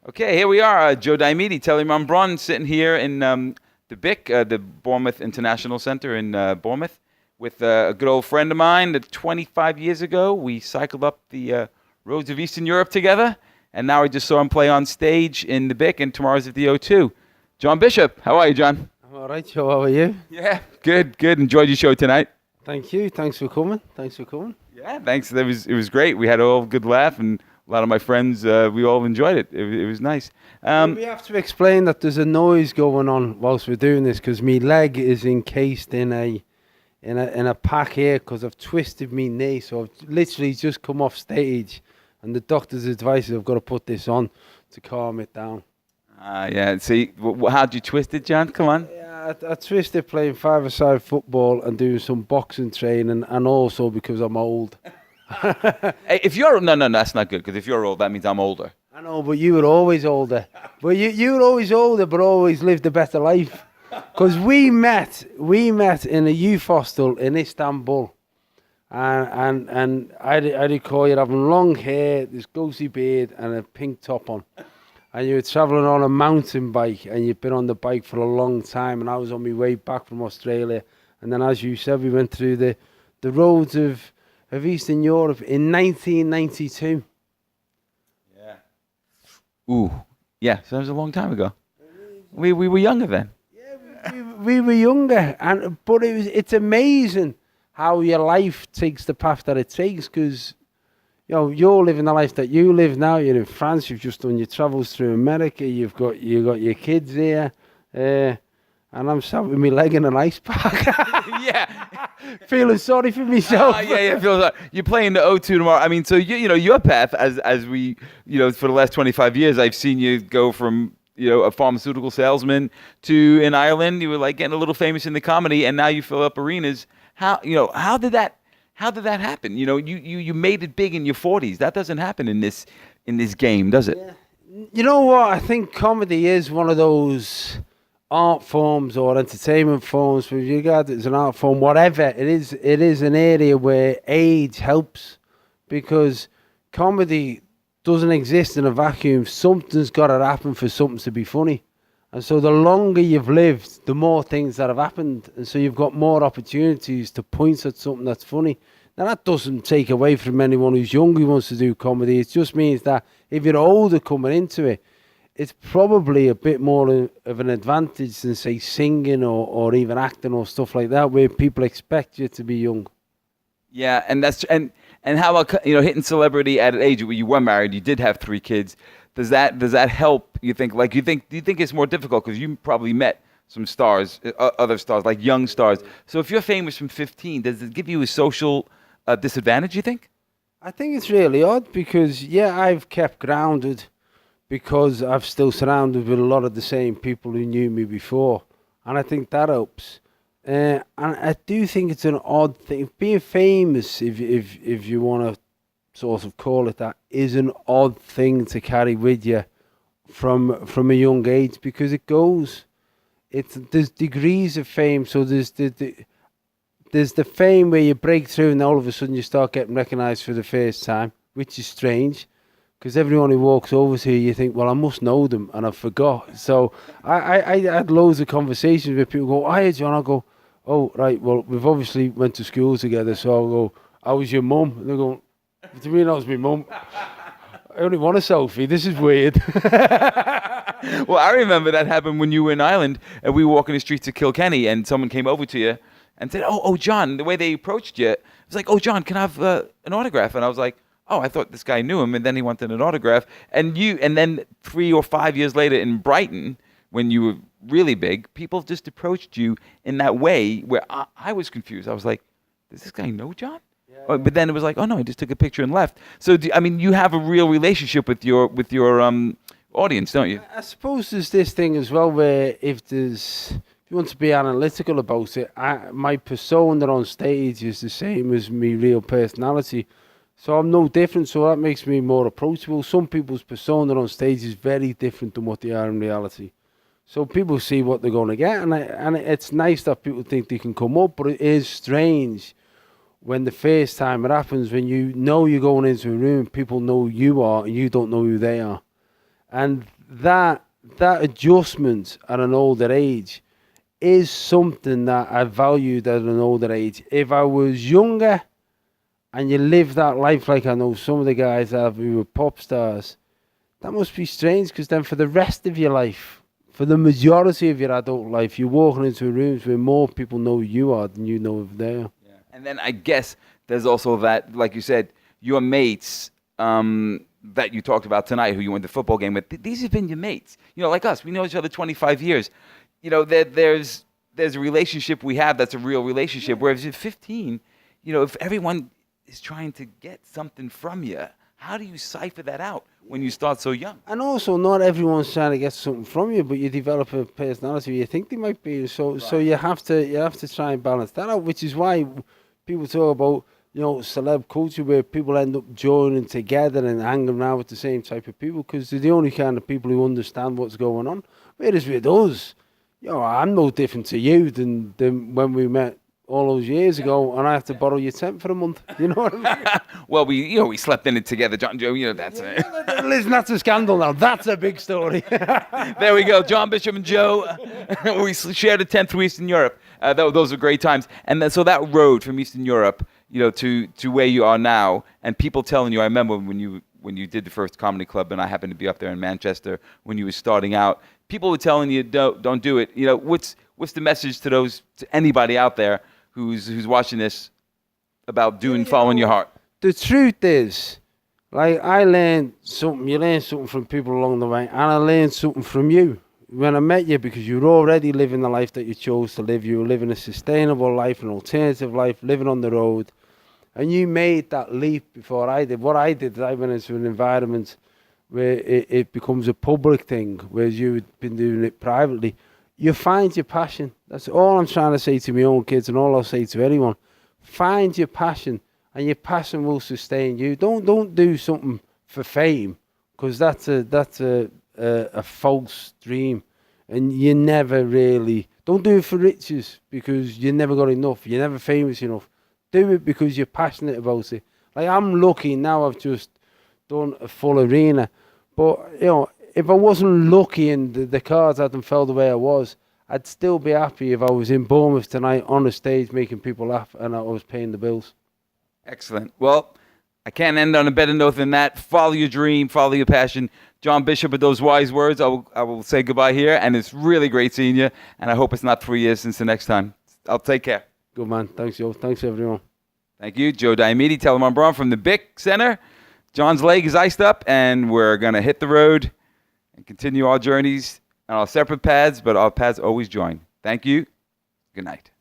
Okay, here we are, Joe Diomede, Telemann Brunn, sitting here in the BIC, the Bournemouth International Centre in Bournemouth, with a good old friend of mine that 25 years ago we cycled up the roads of Eastern Europe together, and now I just saw him play on stage in the BIC, and tomorrow's at the O2. John Bishop, how are you, John? I'm all right, Joe. How are you? Yeah, good. Enjoyed your show tonight. Thank you. Thanks for coming. Yeah, thanks. It was great. We had a all good laugh, and a lot of my friends, we all enjoyed it. It was nice. We have to explain that there's a noise going on whilst we're doing this because my leg is encased in a pack here because I've twisted my knee. So I've literally just come off stage, and the doctor's advice is I've got to put this on to calm it down. Yeah. See, how'd you twist it, John? Come on. Yeah, I twisted playing five-a-side football and doing some boxing training, and also because I'm old. Hey, if you're no, that's not good because if you're old, that means I'm older. I know, but you were always older. But you were always older, but always lived a better life. Because we met in a youth hostel in Istanbul, and I recall you having long hair, this ghosty beard, and a pink top on, and you were travelling on a mountain bike, and you'd been on the bike for a long time, and I was on my way back from Australia, and then as you said, we went through the roads of Eastern Europe in 1992. Yeah. Ooh. Yeah, so that was a long time ago. We were younger then. Yeah, we were younger, but it's amazing how your life takes the path that it takes, because you're living the life that you live now. You're in France. You've just done your travels through America. You've got your kids here. And I'm sat with my leg in an ice pack. Yeah. Feeling sorry for myself. Yeah. Feels like you're playing the O2 tomorrow. I mean, so your path as we, for the last 25 years, I've seen you go from, a pharmaceutical salesman to in Ireland, you were like getting a little famous in the comedy, and now you fill up arenas. How did that happen? You made it big in your 40s. That doesn't happen in this game, does it? Yeah. You know what? I think comedy is one of those art forms or entertainment forms, with regard as an art form, whatever it is an area where age helps, because comedy doesn't exist in a vacuum. Something's got to happen for something to be funny, and so the longer you've lived, the more things that have happened, and so you've got more opportunities to point at something that's funny. Now that doesn't take away from anyone who's young who wants to do comedy. It just means that if you're older coming into it, it's probably a bit more of an advantage than, say, singing or even acting or stuff like that, where people expect you to be young. Yeah, and how about hitting celebrity at an age where you were married, you did have 3 kids? Does that help? Do you think it's more difficult because you probably met some stars, other stars, like young stars? So if you're famous from 15, does it give you a social disadvantage? You think? I think it's really odd because I've kept grounded, because I've still surrounded with a lot of the same people who knew me before, and I think that helps. And I do think it's an odd thing. Being famous, if you want to sort of call it that, is an odd thing to carry with you from a young age, because there's degrees of fame. So there's the fame where you break through and all of a sudden you start getting recognised for the first time, which is strange. Because everyone who walks over to you think, well, I must know them, and I forgot. So I had loads of conversations with people go, "Hiya, John." I go, "Oh, right, well, we've obviously went to school together." So I'll go, "How was your mum?" And they go, "What do you mean I was my mum? I only want a selfie. This is weird." Well, I remember that happened when you were in Ireland, and we were walking the streets of Kilkenny, and someone came over to you and said, "Oh, John," the way they approached you, it was like, "Oh, John, can I have an autograph?" And I was like, oh, I thought this guy knew him, and then he wanted an autograph. And then 3 or 5 years later in Brighton, when you were really big, people just approached you in that way where I was confused. I was like, does this guy know John? Yeah. But then it was like, oh no, he just took a picture and left. So you have a real relationship with your audience, don't you? I suppose there's this thing as well where if you want to be analytical about it, my persona on stage is the same as my real personality. So I'm no different, so that makes me more approachable. Some people's persona on stage is very different than what they are in reality. So people see what they're going to get, and it's nice that people think they can come up, but it is strange when the first time it happens, when you're going into a room, people know who you are, and you don't know who they are. And that adjustment at an older age is something that I valued at an older age. If I was younger and you live that life like I know some of the guys have who were pop stars, that must be strange, because then for the rest of your life, for the majority of your adult life, you're walking into rooms where more people know who you are than you know of them. Yeah. And then I guess there's also that, like you said, your mates that you talked about tonight, who you went to football game with, these have been your mates. You know, like us, we know each other 25 years. You know, there's a relationship we have that's a real relationship. Whereas at 15, you know, if everyone is trying to get something from you, how do you cipher that out when you start so young? And also, not everyone's trying to get something from you, but you develop a personality you think they might be. So you have to try and balance that out, which is why people talk about, you know, celeb culture, where people end up joining together and hanging around with the same type of people, because they're the only kind of people who understand what's going on. Whereas with us, you know, I'm no different to you than when we met all those years ago, and I have to borrow your tent for a month. You know what I mean? Well, we slept in it together, John Joe. You know, that's it. Listen, that's a scandal now. That's a big story. There we go, John, Bishop, and Joe. We shared a tent through Eastern Europe. Those were great times. And then, so that road from Eastern Europe, you know, to where you are now, and people telling you, I remember when you did the first comedy club, and I happened to be up there in Manchester when you were starting out. People were telling you, don't do it. You know, what's the message to anybody out there who's watching this about following your heart? The truth is, like, I learned something. You learn something from people along the way, and I learned something from you when I met you, because you were already living the life that you chose to live. You were living a sustainable life, an alternative life, living on the road, and you made that leap before I did. What I did is I went into an environment where it becomes a public thing, whereas you've been doing it privately. You find your passion. That's all I'm trying to say to my own kids, and all I'll say to anyone. Find your passion, and your passion will sustain you. Don't do something for fame, because that's a false dream, and you never really. Don't do it for riches, because you never got enough. You're never famous enough. Do it because you're passionate about it. Like, I'm lucky now. I've just done a full arena, but you know, if I wasn't lucky and the cards hadn't fell the way I was, I'd still be happy if I was in Bournemouth tonight on a stage making people laugh and I was paying the bills. Excellent. Well, I can't end on a better note than that. Follow your dream, follow your passion. John Bishop, with those wise words, I will say goodbye here, and it's really great seeing you, and I hope it's not 3 years since the next time. I'll take care. Good man. Thanks, Joe. Thanks, everyone. Thank you. Joe Diomede, Telemann Braun from the BIC Center. John's leg is iced up, and we're going to hit the road and continue our journeys on our separate paths, but our paths always join. Thank you. Good night.